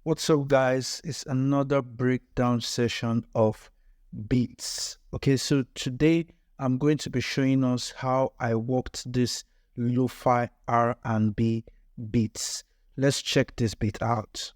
What's up, guys? It's another breakdown session of beats. Okay, so today I'm going to be showing us how I worked this lo-fi R&B beats. Let's check this beat out.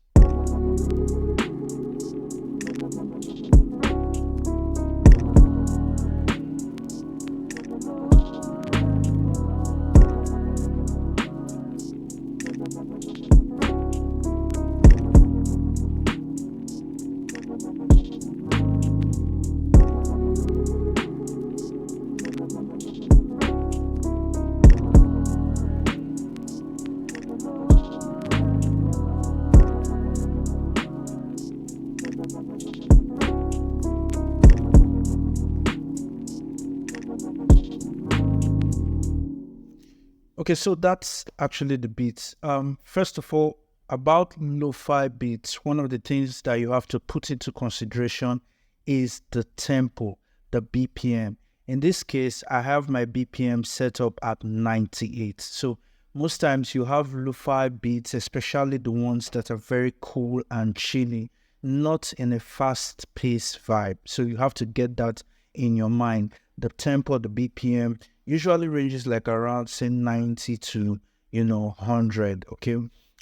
Okay, so that's actually the beats. First of all, about lo-fi beats, one of the things that you have to put into consideration is the tempo, the BPM. In this case, I have my BPM set up at 98. So most times you have lo-fi beats, especially the ones that are very cool and chilly, not in a fast-paced vibe. So you have to get that in your mind. The tempo, the BPM, usually ranges like around say 90 to 100. Okay,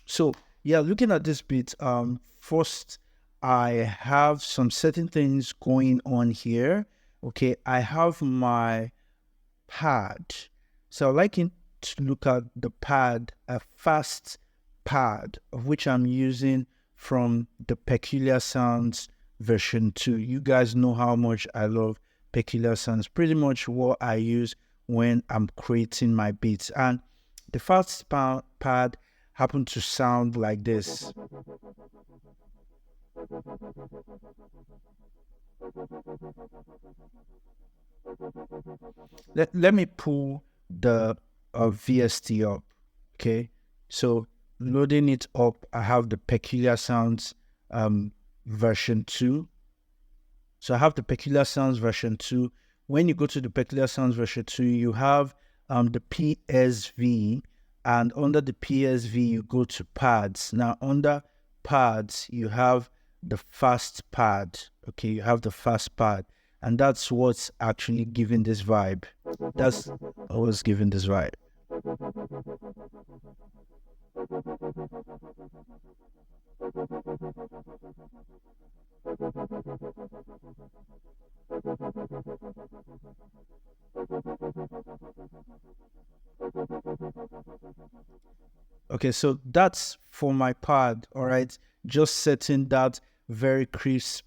so yeah, looking at this beat, first I have some certain things going on here. Okay, I have my pad, so I like to look at the pad, a fast pad of which I'm using from the Peculiar Sounds version 2. You guys know how much I love Peculiar Sounds, pretty much what I use when I'm creating my beats. And the fast pad happened to sound like this. Let me pull the VST up. Okay, so loading it up, I have the Peculiar Sounds version 2. So I have the Peculiar Sounds version 2. When you go to the Peculiar Sounds version 2, you have the PSV, and under the PSV, you go to pads. Now, under pads, you have the fast pad. Okay, you have the fast pad, and that's what's actually giving this vibe. That's what's giving this vibe. Okay, so that's for my pad. All right, just setting that very crisp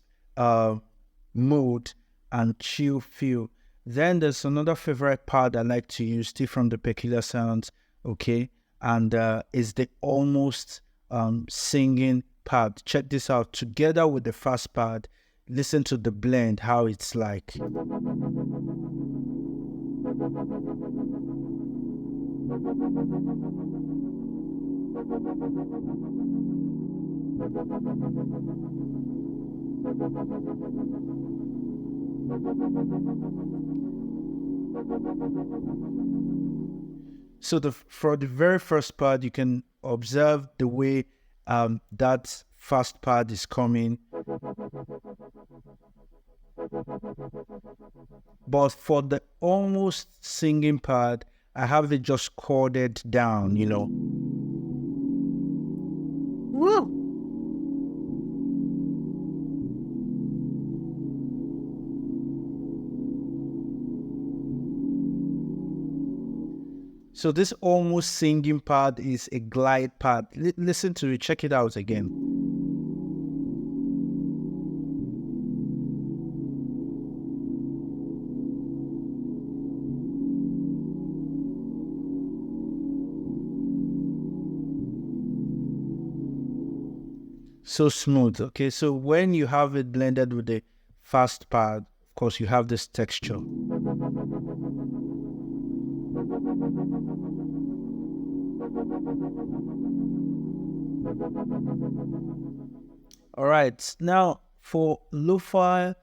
mode and chill feel. Then there's another favorite pad I like to use, still from the Peculiar Sounds. Okay, and is the almost singing pad. Check this out. Together with the fast pad, listen to the blend, how it's like. So for the very first part, you can observe the way that fast pad is coming. But for the almost singing part, I have it just chorded down, Woo! So this almost singing part is a glide part. Listen to it, check it out again. So smooth. Okay, so when you have it blended with the fast pad, of course you have this texture. All right, now for lo-fi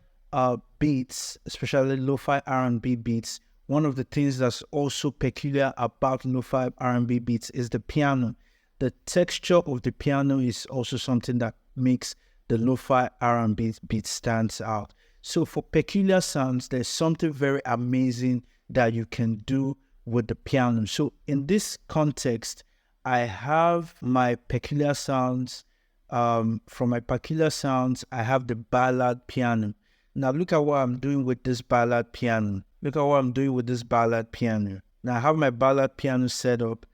beats, especially lo-fi R&B beats, one of the things that's also peculiar about lo-fi R&B beats is the piano. the texture of the piano is also something that makes the lo-fi R&B beat stands out. So for peculiar sounds, there's something very amazing that you can do with the piano. So in this context, I have my peculiar sounds. From my peculiar sounds, I have the ballad piano. Now look at what I'm doing with this ballad piano. Look at what I'm doing with this ballad piano. Now I have my ballad piano set up.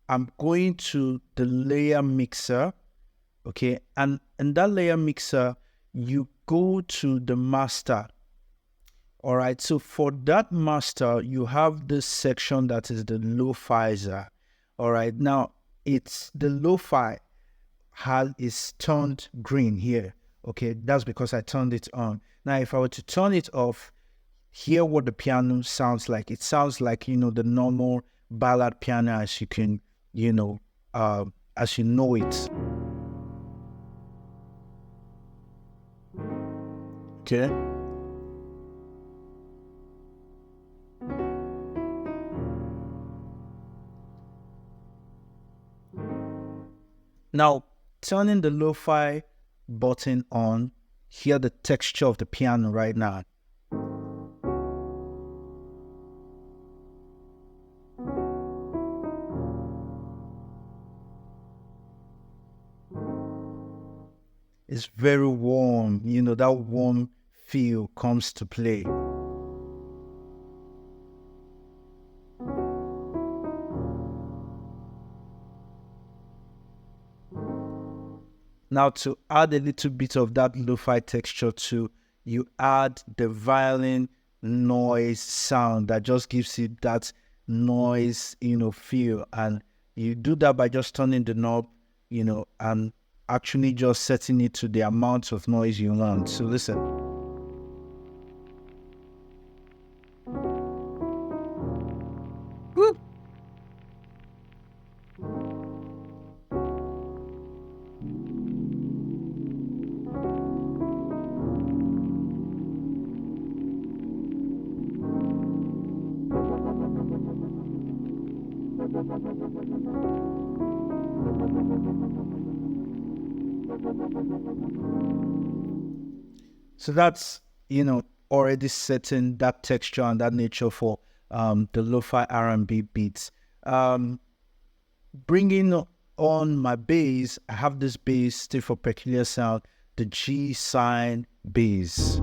I'm going to the layer mixer, okay? And in that layer mixer, you go to the master. All right, so for that master, you have this section that is the lo-fizer. All right, now it's the lo-fi is turned green here. Okay, that's because I turned it on. Now, if I were to turn it off, hear what the piano sounds like. It sounds like, the normal ballad piano as you can, as you know it. Okay. Now, turning the lo-fi button on, hear the texture of the piano right now. It's very warm, that warm feel comes to play. Now to add a little bit of that lo-fi texture too, you add the violin noise sound that just gives it that noise, feel. And you do that by just turning the knob, and actually just setting it to the amount of noise you want. So listen. Woo! So that's, already setting that texture and that nature for the lo-fi R&B beats. Bringing on my bass, I have this bass still for peculiar sound, the G sign bass.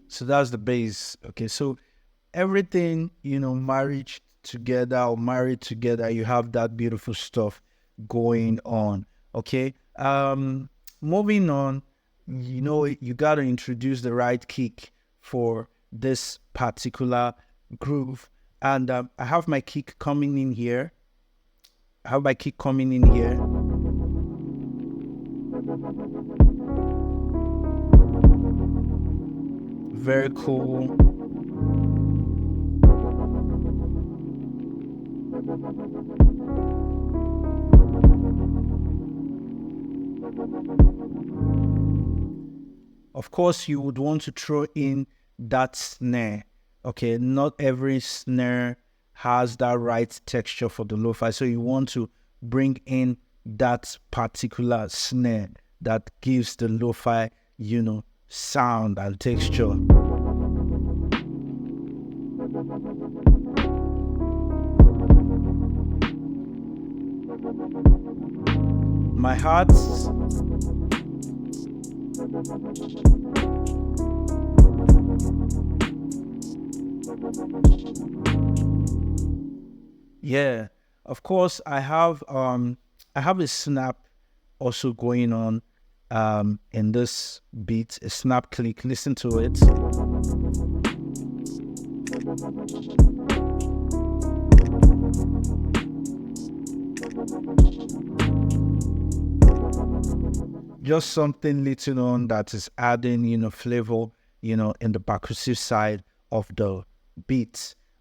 So that's the bass. Okay, so everything, married together, you have that beautiful stuff going on. Okay, moving on, you got to introduce the right kick for this particular groove. And I have my kick coming in here. Very cool. Of course, you would want to throw in that snare. Okay, not every snare has that right texture for the lo-fi, so you want to bring in that particular snare that gives the lo-fi, sound and texture. My heart. Yeah, of course I have a snap also going on in this beat, a snap click. Listen to it. Just something little on that is adding, flavor, in the percussive side of the beat.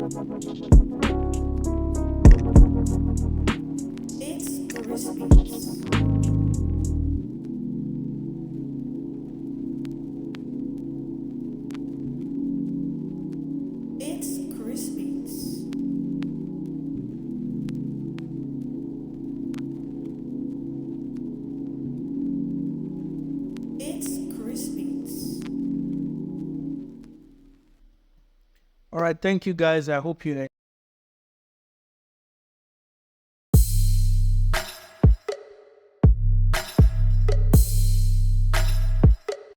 It's Chris Beats. It's Chris Beats. It's Chris Beats. All right, thank you guys. I hope you